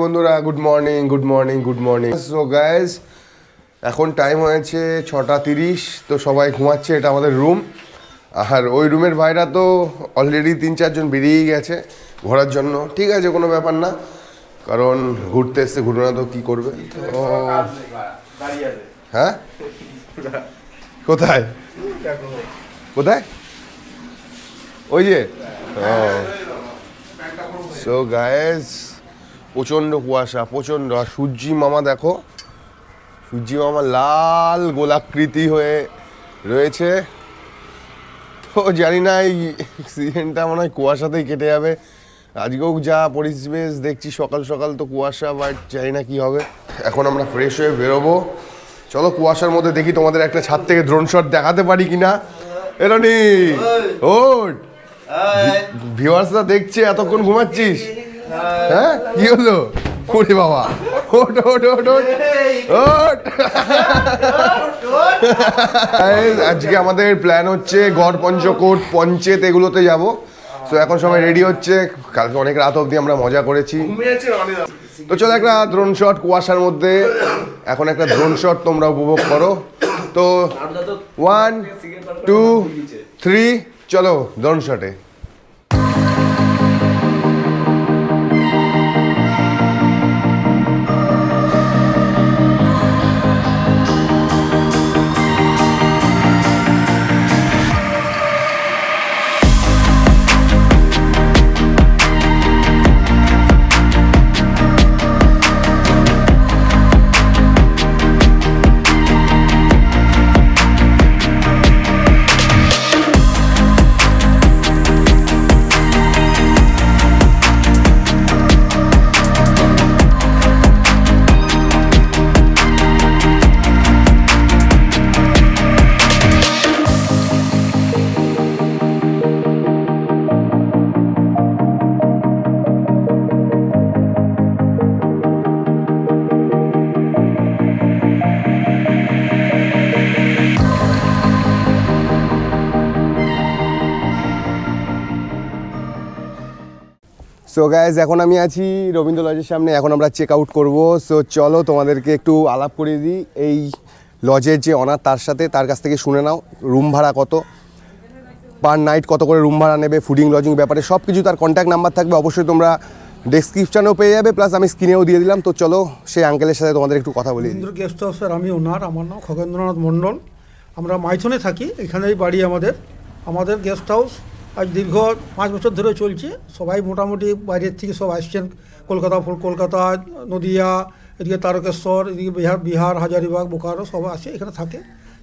বন্ধুরা, good morning good morning good morning. So guys, এখন time হয়েছে 6:30। তো সবাই ঘুমাচ্ছে, এটা আমাদের রুম। আর ওই রুমের ভাইরা তো অলরেডি 3-4 জন বেরিয়েই গেছে ঘোরার জন্য। ঠিক আছে, কোনো ব্যাপার না, কারণ ঘুরতে এসছে, ঘুরবে না তো কী করবে। হ্যাঁ, কোথায় কোথায় ওই যে। সো গাইজ, প্রচণ্ড কুয়াশা, প্রচণ্ড। আর সূর্যি মামা দেখো, সূর্যি মামা লাল গোলাকৃতি হয়ে রয়েছে। তো জানি না এই সিজনটা মনে হয় কুয়াশাতেই কেটে যাবে। আজকেও যা পরিবেশ দেখছি সকাল সকাল, তো কুয়াশা, বাট জানি না কী হবে। এখন আমরা ফ্রেশ হয়ে বেরোবো। চলো কুয়াশার মধ্যে দেখি তোমাদের একটা ছাদ থেকে ড্রোন শট দেখাতে পারি কিনা। এরনি ওঠ, ভিউয়ার্সরা দেখছে, এতক্ষণ ঘুমাচ্ছিস? হ্যাঁ, কি হলো? ওরে বাবা, ওঠ ওঠ ওঠ ওঠ ওঠ। আজকে আমাদের প্ল্যান হচ্ছে গড় পঞ্চকোট, পঞ্চেত, এগুলোতে যাব। তো এখন সবাই রেডি হচ্ছে। কালকে অনেক রাত অবধি আমরা মজা করেছি। তো চলো একটা ড্রোন শট কুয়াশার মধ্যে, এখন একটা ড্রোন শট তোমরা উপভোগ করো। তো 1, 2, 3, চলো ড্রোন শটে। সো গাইজ, এখন আমি আছি রবীন্দ্র লজের সামনে। এখন আমরা চেক আউট করবো। সো চলো তোমাদেরকে একটু আলাপ করিয়ে দিই এই লজের যে অনার, তার সাথে, তার কাছ থেকে শুনে নাও রুম ভাড়া কত, পার নাইট কত করে রুম ভাড়া নেবে, ফুডিং লজিং ব্যাপারে সব কিছু। তার কন্ট্যাক্ট নাম্বার থাকবে, অবশ্যই তোমরা ডেসক্রিপশানেও পেয়ে যাবে, প্লাস আমি স্ক্রিনেও দিয়ে দিলাম। তো চলো সেই আঙ্কেলের সাথে তোমাদের একটু কথা বলি। গেস্ট হাউসের আমি ওনার, আমার নাম খগেন্দ্রনাথ মণ্ডল। আমরা মাইথনে থাকি, এখানেই বাড়ি আমাদের। আমাদের গেস্ট হাউস আজ দীর্ঘ 5 বছর ধরে চলছে। সবাই মোটামুটি বাইরের থেকে সব আসছেন, কলকাতা, নদিয়া, এদিকে তারকেশ্বর, এদিকে বিহার, হাজারিবাগ, বোকারো, সব আসে এখানে থাকে।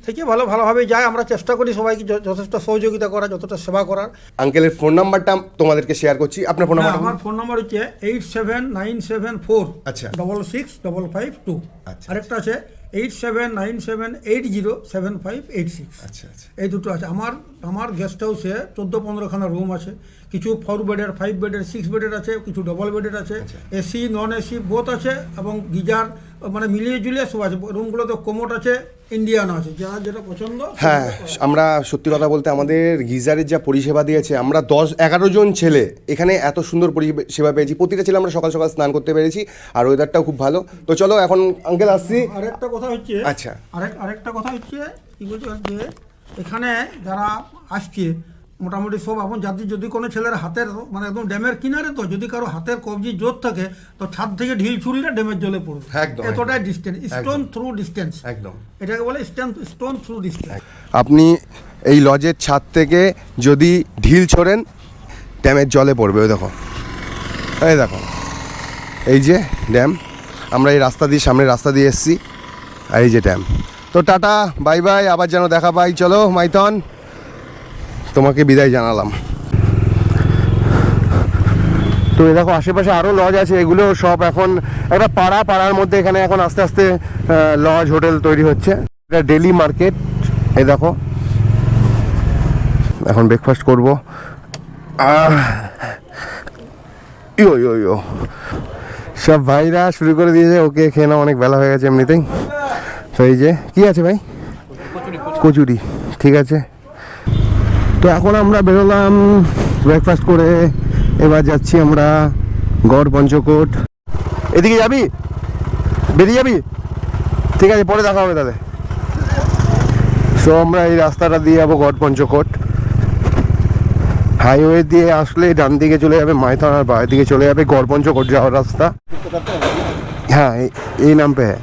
থেকে ভালোভাবে যায়। আমরা চেষ্টা করি সবাইকে যথেষ্ট সহযোগিতা করার, যতটা সেবা করার। আঙ্কেলের ফোন নাম্বারটা তোমাদেরকে শেয়ার করছি। আপনার ফোন নাম্বার? আমার ফোন নাম্বার হচ্ছে 8797465552। আচ্ছা, আরেকটা আছে 8797807586। আচ্ছা আচ্ছা, এই দুটো আছে। আমার গেস্ট হাউসে 14-15খানা রুম আছে। কিছু 4 বেডের, 5 বেডের, 6 বেডের আছে, কিছু ডবল বেডের আছে, এসি নন এসি বোথ আছে, এবং গিজার মানে মিলিয়ে জুলিয়ে সব আছে। রুমগুলোতে কোমোট আছে, ইন্ডিয়ান আছে, যারা যেটা পছন্দ। হ্যাঁ, আমরা সত্যি কথা বলতে আমাদের গিজারের যা পরিষেবা দিয়েছে, আমরা 10-11 জন ছেলে এখানে এত সুন্দর পরিষেবা পেয়েছি। প্রতিটা ছেলে আমরা সকাল সকাল স্নান করতে পেরেছি, আর ওয়েদারটাও খুব ভালো। তো চলো এখন আঙ্কেল আসছি। আরেকটা কথা হচ্ছে, আচ্ছা, আরেকটা কথা হচ্ছে কি বলছে যে এখানে যারা আসছে মোটামুটি সব আপন যাদের, যদি কোনো ছেলের হাতের মানে একদম ড্যামের কিনারে, তো যদি কারো হাতের কবজি জোর থাকে তো ছাদ থেকে ঢিল ছুড়লে ড্যামের জলে পড়বে। এতটাই ডিস্টেন্স, স্টোন থ্রু ডিস্টেন্স, একদম এটাকে বলে স্টোন থ্রু ডিস্টেন্স। আপনি এই লজের ছাদ থেকে যদি ঢিল ছোড়েন, ড্যামের জলে পড়বে। ওই দেখো, এই দেখো, এই যে ড্যাম। আমরা এই রাস্তা দিয়ে, সামনের রাস্তা দিয়ে এসেছি, আর এই যে ড্যাম। তো টাটা, বাই বাই, আবার যেন দেখা পাই। চলো মাইথন, তোমাকে বিদায় জানালাম। তো এই দেখো আশেপাশে আরও লজ আছে, এগুলো সব এখন একটা পাড়ার মধ্যে এখানে এখন আস্তে আস্তে লজ হোটেল তৈরি হচ্ছে। এটা ডেলি মার্কেট। এই দেখো, এখন ব্রেকফাস্ট করবো। ইয়ো সব ভাইরা শুরু করে দিয়েছে। ওকে খেয়ে নাও, অনেক বেলা হয়ে গেছে এমনিতেই। তো এই যে কি আছে ভাই, কচুরি, ঠিক আছে। তো এখন আমরা বেরোলাম ব্রেকফাস্ট করে, এবার যাচ্ছি আমরা গড় পঞ্চকোট। এদিকে যাবি, বেরিয়ে যাবি, ঠিক আছে পরে দেখা হবে তাহলে। সো আমরা এই রাস্তাটা দিয়ে যাবো গড় পঞ্চকোট। হাইওয়ে দিয়ে আসলে ডান দিকে চলে যাবে মাইথন, আর বাঁ দিকে চলে যাবে গড় পঞ্চকোট যাওয়ার রাস্তা। हाँ ये नाम पे है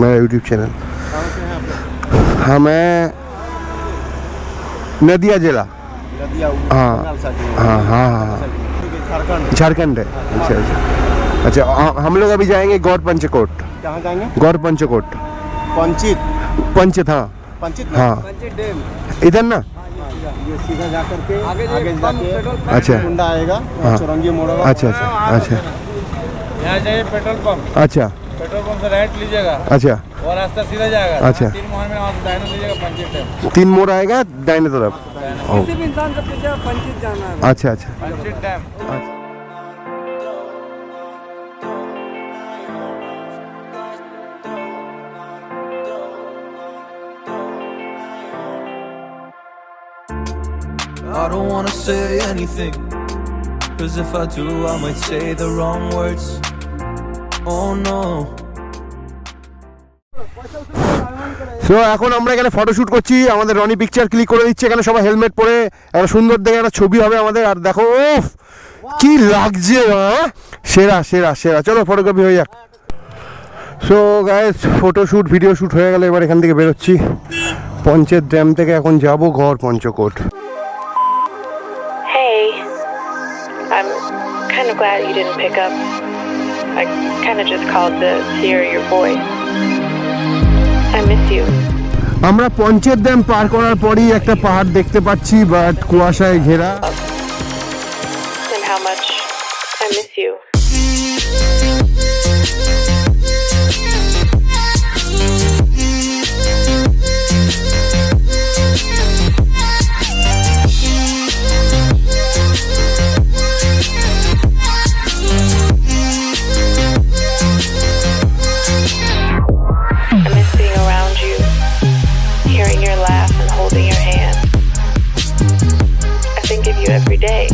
मेरा यूट्यूब चैनल। हाँ मैं नदिया जिला। हाँ हाँ हाँ हाँ झारखंड है। अच्छा अच्छा अच्छा हम लोग अभी जाएंगे गौर पंचकोट। कहाँ जाएंगे? गौर पंचकोट। पंचित पंचित हाँ पंचित हाँ पंचित डैम इधर ना। ये सीधा जा करके आगे जाके अच्छा कुंडा आएगा, हाँ चौरंगी मोड़ होगा। अच्छा अच्छा अच्छा यहाँ जाइए पेट्रोल पंप, अच्छा पेट्रोल पंप से राइट लीजिएगा अच्छा और रास्ता सीधा जाएगा। अच्छा। 3 मोहन में वहाँ से दाहिने लीजिएगा पंचित डैम। 3 मोड़ आएगा दाहिने तरफ। किसी भी इंसान को पीछे पंचित जाना है। अच्छा अच्छा पंचित dam. I don't wanna say anything, 'cause if I do I might say the wrong words. Oh no. So এখন আমরা এখানে ফটোশুট করছি, আমাদের রনি পিকচার ক্লিক করে দিচ্ছে, এখানে সবাই হেলমেট পরে একটা সুন্দর দেখে একটা ছবি হবে আমাদের। আর দেখো ওফ কি লাগছে, সেরা সেরা সেরা। চলো ফটোকপি হয়ে যাক। So guys photoshoot video shoot হয়ে গেলে এবার এখান থেকে বেরোচ্ছি। পঞ্চেত ড্যাম থেকে এখন যাব গড় Panchkot. Hey, I'm kind of glad you didn't pick up. I kind of just called to hear your voice. I miss you. আমরা পঞ্চেত ড্যাম পার করার পরই একটা পাহাড় দেখতে পাচ্ছি, বাট কুয়াশায় ঘেরা। And how much I miss you. I miss being around you, hearing your laugh and holding your hand. I think of you every day.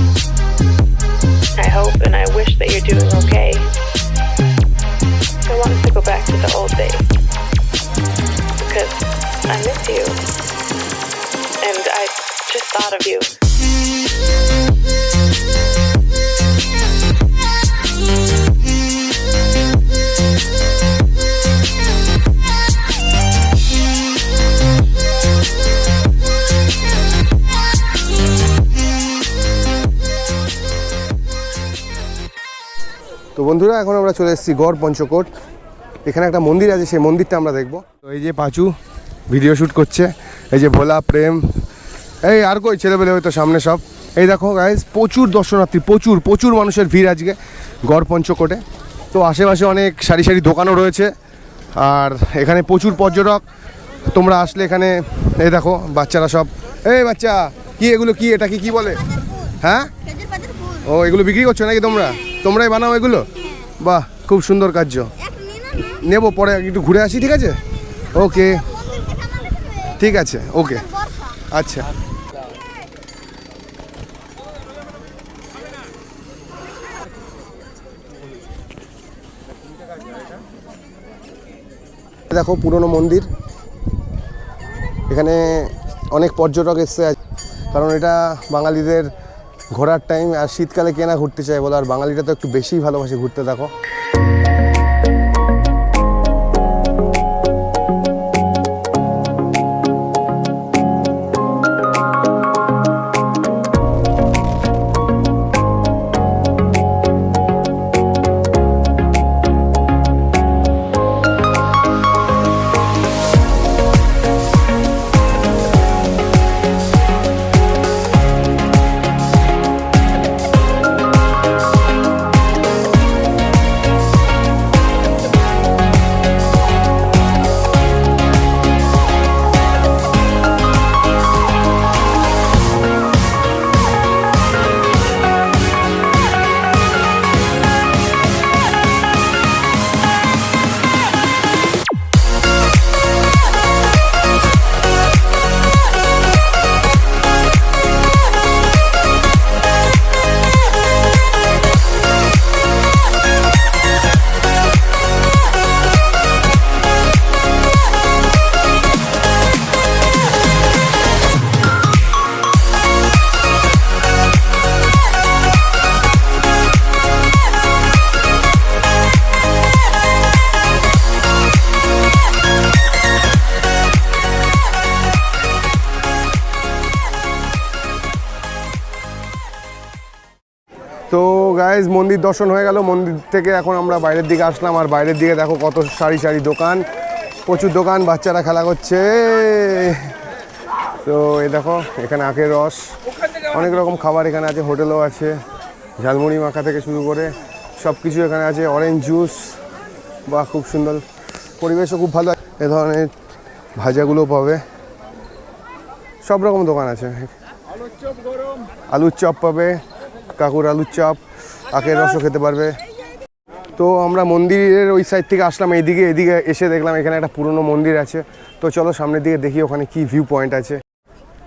I hope and I wish that you're doing okay. I want to go back to the old days because I miss you and I just thought of you. তো বন্ধুরা এখন আমরা চলে এসেছি গড় পঞ্চকোট। এখানে একটা মন্দির আছে, সেই মন্দিরটা আমরা দেখবো। তো এই যে পাঁচু ভিডিও শ্যুট করছে, এই যে ভোলা প্রেম, এই আর কই ছেলেবেলে হয়তো সামনে সব। এই দেখো গাইজ প্রচুর দর্শনার্থী, প্রচুর প্রচুর মানুষের ভিড় আজকে গড় পঞ্চকোটে। তো আশেপাশে অনেক সারি সারি দোকানও রয়েছে, আর এখানে প্রচুর পর্যটক। তোমরা আসলে এখানে এই দেখো বাচ্চারা সব, এই বাচ্চা কি এগুলো, কি এটা কি কি বলে, হ্যাঁ ও এগুলো বিক্রি করছো নাকি তোমরা? তোমরাই বানাও এগুলো? বাহ খুব সুন্দর কার্য। নেবো পরে একটু ঘুরে আসি, ঠিক আছে? ওকে ঠিক আছে ওকে আচ্ছা। দেখো পুরনো মন্দির, এখানে অনেক পর্যটক এসছে, কারণ এটা বাঙালিদের ঘোরার টাইম। আর শীতকালে কেনা ঘুরতে চায় বলে, আর বাঙালিরা তো একটু বেশিই ভালোবাসে ঘুরতে। দেখো তো গাইজ মন্দির দর্শন হয়ে গেল, মন্দির থেকে এখন আমরা বাইরের দিকে আসলাম। আর বাইরের দিকে দেখো কত সারি সারি দোকান, প্রচুর দোকান, বাচ্চারা খেলা করছে। তো এই দেখো এখানে আখের রস, অনেক রকম খাবার এখানে আছে, হোটেলও আছে, ঝালমুড়ি মাখা থেকে শুরু করে সব কিছু এখানে আছে, অরেঞ্জ জুস, বা খুব সুন্দর পরিবেশও খুব ভালো। এ ধরনের ভাজাগুলো পাবে, সব রকম দোকান আছে। আলুর চপ পাবে, কাকুর আলুর চপ, আখের রসও খেতে পারবে। তো আমরা মন্দিরের ওই সাইড থেকে আসলাম এদিকে এসে দেখলাম এখানে একটা পুরনো মন্দির আছে। তো চলো সামনের দিকে দেখি ওখানে কি ভিউ পয়েন্ট আছে।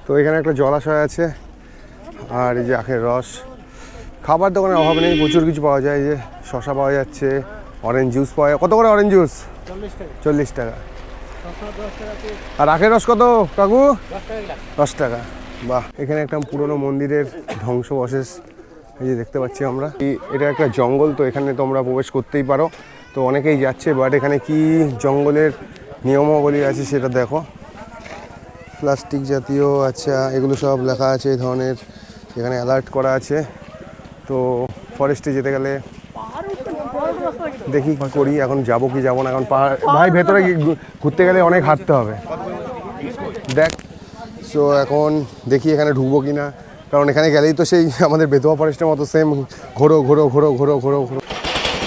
তো এখানে একটা জলাশয় আছে, আর এই যে আখের রস। খাবার দোকানের অভাব নেই, প্রচুর কিছু পাওয়া যায়। যে শশা পাওয়া যাচ্ছে, অরেঞ্জ জুস পাওয়া যায়। কত করে অরেঞ্জ জুস? 40 টাকা। আর আখের রস কত কাকু? 10 টাকা। বাহ, এখানে একটা পুরনো মন্দিরের ধ্বংসাবশেষ এই যে দেখতে পাচ্ছি আমরা। এটা একটা জঙ্গল, তো এখানে তোমরা প্রবেশ করতেই পারো। তো অনেকেই যাচ্ছে, বাট এখানে কি জঙ্গলের নিয়মাবলী আছে সেটা দেখো। প্লাস্টিক জাতীয়, আচ্ছা এগুলো সব লেখা আছে এই ধরনের, এখানে অ্যালার্ট করা আছে। তো ফরেস্টে যেতে গেলে দেখি কী করি, এখন যাবো কি যাবো না। এখন ভাই ভেতরে ঘুরতে গেলে অনেক হাঁটতে হবে দেখ। সো এখন দেখি এখানে ঢুকবো কি না, কারণ এখানে গেলেই তো সেই আমাদের বেতোয়া ফরেস্টের মতো সেম ঘোরো ঘোরো ঘোরো ঘোরো ঘোরো ঘোরো।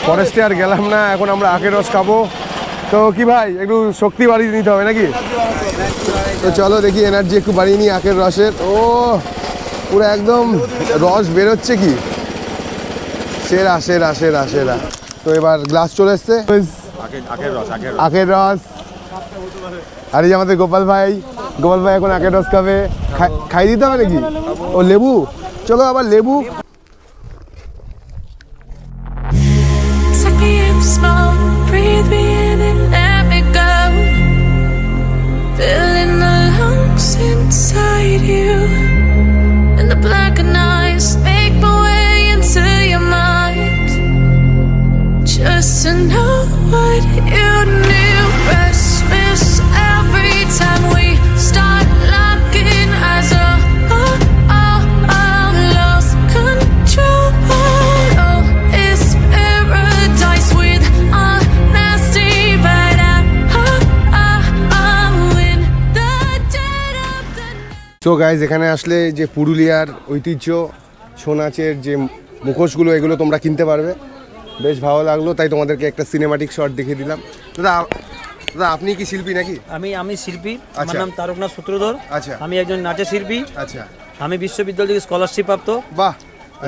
ফরেস্টে আর গেলাম না, এখন আমরা আখের রস খাবো। তো কি ভাই একটু শক্তি বাড়িয়ে নিতে হবে নাকি? তো চলো দেখি এনার্জি একটু বাড়িয়ে নিই আখের রসের। ও পুরো একদম রস বেরোচ্ছে কি, সেরা সেরা সেরা সেরা। তো এবার গ্লাস চলে এসছে, আখের রস। আর এই যে আমাদের গোপাল ভাই এখন আখের রস খাবে। খাই দিতে হবে নাকি? ও লেবু, চলো আবার লেবু। Suck me in slow, breathe me in and let me go. Filling the lungs inside you, and the blackened eyes make my way into your mind. Just to know what you knew. Restless every time we start locking eyes. Lost control. Oh, it's paradise with a nasty bite. I'm in the dead of the night. So guys এখানে আসলে যে পুরুলিয়ার ঐতিহ্য ছৌ নাচের যে মুখোশগুলো, এগুলো তোমরা কিনতে পারবে। বেশ ভালো লাগলো, তাই তোমাদেরকে একটা সিনেমাটিক শট দেখিয়ে দিলাম। দাদা দাদা আপনি কি শিল্পী নাকি? আমি শিল্পী, আমার আচ্ছা। নাম তারকনাথ সূত্রধর। আচ্ছা। আমি একজন নাচের শিল্পী। আচ্ছা। আমি বিশ্ববিদ্যালয় থেকে স্কলারশিপ প্রাপ্ত। বাহ।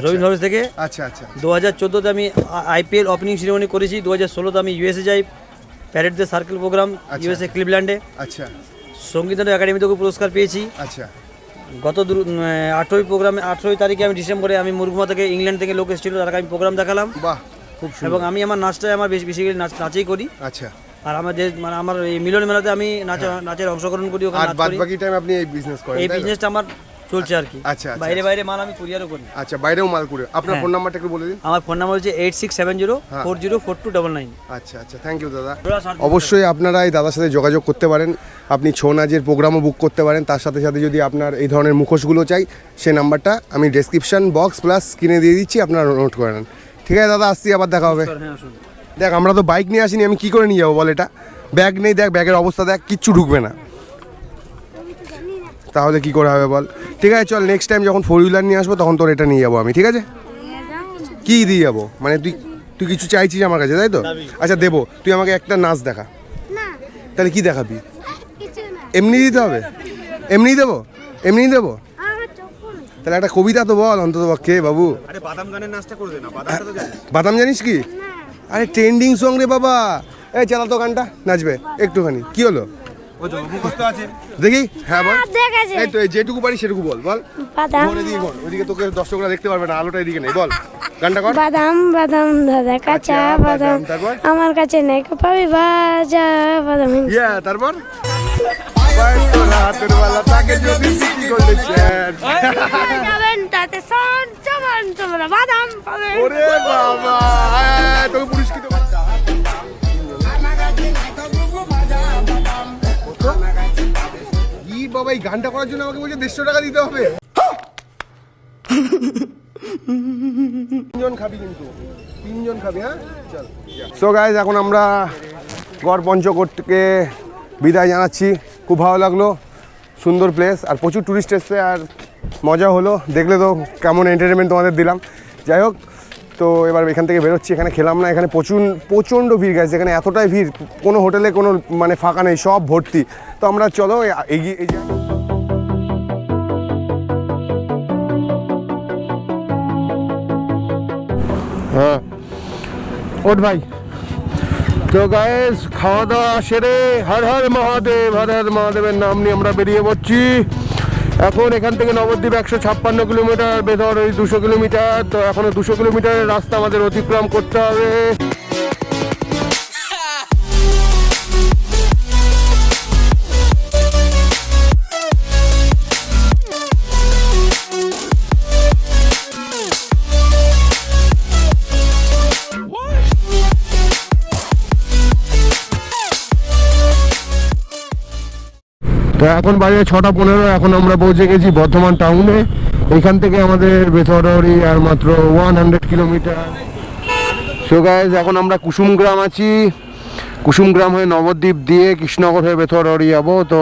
রবীন্দ্র কলেজ থেকে। আচ্ছা আচ্ছা। 2014-তে আমি IPL ওপেনিং সেরিমনি করেছি। 2016-তে আমি USA যাই, parade the circle program USA ক্লিভল্যান্ডে। আচ্ছা। সঙ্গীত একাডেমি থেকে পুরস্কার পেয়েছি। আচ্ছা। গত 18 তারিখে আমি ডিসেম্বরে আমি মুরগুমা থেকে, ইংল্যান্ড থেকে লোক এসেছিল, তাদেরকে আমি প্রোগ্রাম দেখালাম। বাহ, খুব সুন্দর। এবং আমি আমার নাচটাই আমার বেশিরভাগ নাচেই করি। আচ্ছা। আর আমাদের মানে আমার এই মিলন মেলাতে আমি নাচের অংশগ্রহণ করি, ওখানে আর নাচ বাদ করি। বাকি টাইম আপনি এই বিজনেস করেন? এই বিজনেসটা আমার চলছে আর কি। আচ্ছা। বাইরে মাল আমি কুরিয়ারও করি। আচ্ছা, বাইরেও মাল করে। আপনার হ্যাঁ। ফোন নাম্বারটা একটু বলে দিন। আমার ফোন নাম্বার হচ্ছে 8670404299। আচ্ছা আচ্ছা, থ্যাংক ইউ দাদা। অবশ্যই আপনারা এই দাদার সাথে যোগাযোগ করতে পারেন। আপনি ছৌ নাচের প্রোগ্রামও বুক করতে পারেন। তার সাথে সাথে যদি আপনার এই ধরনের মুখোশগুলো চাই, সেই নাম্বারটা আমি ডেসক্রিপশন বক্স প্লাস স্ক্রিনে দিয়ে দিচ্ছি, আপনারা নোট করে নেন। ঠিক আছে দাদা, আসছি, আবার দেখা হবে। দেখ আমরা তো বাইক নিয়ে আসিনি, আমি কি করে নিয়ে যাবো বল? এটা ব্যাগ নেই, দেখ ব্যাগের অবস্থা দেখ, কিচ্ছু ঢুকবে না, তাহলে কি করে হবে বল? ঠিক আছে চল, নেক্সট টাইম যখন 4 হুইলার নিয়ে আসবো তখন তোর এটা নিয়ে যাবো আমি। ঠিক আছে, কি দিয়ে যাবো মানে? তুই কিছু চাইছিস আমার কাছে, তাই তো? আচ্ছা দেবো, তুই আমাকে একটা নাচ দেখা। তাহলে কি দেখাবি? এমনি দিতে হবে? এমনি দেবো? এমনি দেবো? তাহলে একটা কবিতা তো বল অন্তত পক্ষে বাবু। আরে বাদাম গানের নাচটা করে দে না, বাদামটা তো জানিস। বাদাম জানিস কি? আরে ট্রেন্ডিং সং রে বাবা। এই চালা তো গানটা, নাচবে একটুখানি। কি হলো? ও তো মুখস্থ আছে দেখি। হ্যাঁ বল। এই তো যেটুকু পারি সেটুকু বল। বল ওইদিকে তোকে দর্শকরা দেখতে পারবে না, আলোটা এদিকে নেই। বল গানটা কর। বাদাম বাদাম দাদা কাঁচা বাদাম, তারপর আমার কাছে নেই পাবি বাজা বাদাম। ইয়া তারপর রাতের বেলা তাকে যদি সিটি করলে চ্যাট যাবেন তাতে সন চমন তোমরা বাদাম পাবেন। ওরে বাবা, তোকে পুরস্কৃত করতে কি বাবা? এই গানটা করার জন্য আমাকে বলছে 150 টাকা দিতে হবে। তিনজন খাবি কিন্তু, তিনজন খাবি, হ্যাঁ চল। সো গাইজ এখন আমরা গড় পঞ্চকোটকে বিদায় জানাচ্ছি। খুব ভালো লাগলো, সুন্দর প্লেস আর প্রচুর টুরিস্ট এসছে আর মজা হলো। দেখলে তো কেমন এন্টারটেনমেন্ট তোমাদের দিলাম। যাই হোক, তো এবার এখান থেকে বেরোচ্ছি। এখানে খেলাম না, এখানে প্রচণ্ড ভিড় গেছে, এখানে এতটাই ভিড়, কোনো হোটেলে কোনো মানে ফাঁকা নেই, সব ভর্তি। তো আমরা চলো এগিয়ে হ্যাঁ ওঠ ভাই। তো গাইস খাওয়া দাওয়া সেরে হর হর মহাদেব, হর হর মহাদেবের নাম নিয়ে আমরা বেরিয়ে পড়ছি। এখন এখান থেকে নবদ্বীপ 156 কিলোমিটার, বেধর ওই 200 কিলোমিটার। তো এখনো 200 কিলোমিটারের রাস্তা আমাদের অতিক্রম করতে হবে। তো এখন বাজে 6:15। এখন আমরা পৌঁছে গেছি বর্ধমান টাউনে। এখান থেকে আমাদের বেথরডি আর মাত্র 100 কিলোমিটার। সো গাইজ এখন আমরা কুসুমগ্রাম আছি। কুসুমগ্রাম হয়ে নবদ্বীপ দিয়ে কৃষ্ণনগর হয়ে বেথরডি যাবো। তো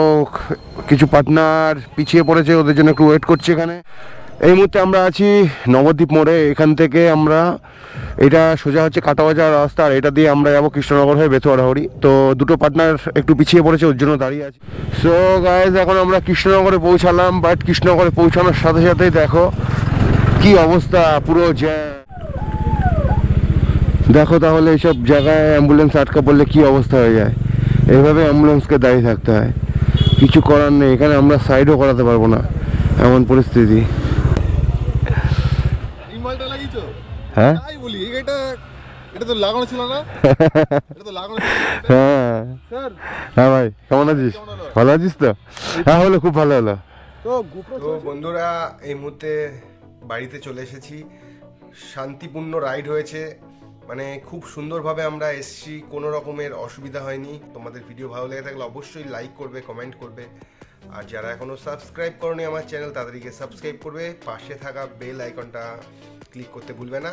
কিছু পার্টনার পিছিয়ে পড়েছে, ওদের জন্য একটু ওয়েট করছি এখানে। এই মুহূর্তে আমরা আছি নবদ্বীপ মোড়ে। এখান থেকে আমরা, এটা সোজা হচ্ছে কাটাবাজার রাস্তা, আর এটা দিয়ে আমরা যাবো কৃষ্ণনগর হয়ে বেথুয়ারি। তো দুটো পার্টনার একটু পিছিয়ে পড়েছে, ওর জন্য দাঁড়িয়ে আছি। সো গাইজ এখন আমরা কৃষ্ণনগরে পৌঁছালাম, বাট কৃষ্ণনগরে পৌঁছানোর সাথে সাথেই দেখো কি অবস্থা, পুরো জ্যাম। দেখো তাহলে এইসব জায়গায় অ্যাম্বুলেন্স আটকা পড়লে কি অবস্থা হয়ে যায়। এইভাবে অ্যাম্বুলেন্সকে দাঁড়িয়ে থাকতে হয়, কিছু করার নেই। এখানে আমরা সাইডও করাতে পারবো না, এমন পরিস্থিতি। হ্যাঁ এটা তো লাগানো ছিল না, এটা তো লাগানো ছিল। হ্যাঁ হ্যাঁ ভাই, কেমন আছিস? ভালো আছিস তো? হ্যাঁ হলো, খুব ভালো হলো। তো বন্ধুরা এই মুহূর্তে বাড়িতে চলে এসেছি। শান্তিপূর্ণ রাইড হয়েছে, মানে খুব সুন্দরভাবে আমরা এসেছি, কোনো রকমের অসুবিধা হয়নি। তোমাদের ভিডিও ভালো লেগে থাকলে অবশ্যই লাইক করবে, কমেন্ট করবে। আর যারা এখনও সাবস্ক্রাইব করনি আমার চ্যানেল, তাদেরকে সাবস্ক্রাইব করবে। পাশে থাকা বেল আইকনটা ক্লিক করতে ভুলবে না।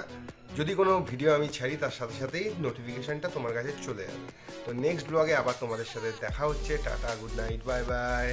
যদি কোনো ভিডিও আমি ছাড়ি তার সাথে সাথেই নোটিফিকেশনটা তোমার কাছে চলে যাবে। তো নেক্সট ব্লগে আবার তোমাদের সাথে দেখা হচ্ছে। Tata, good night, bye bye.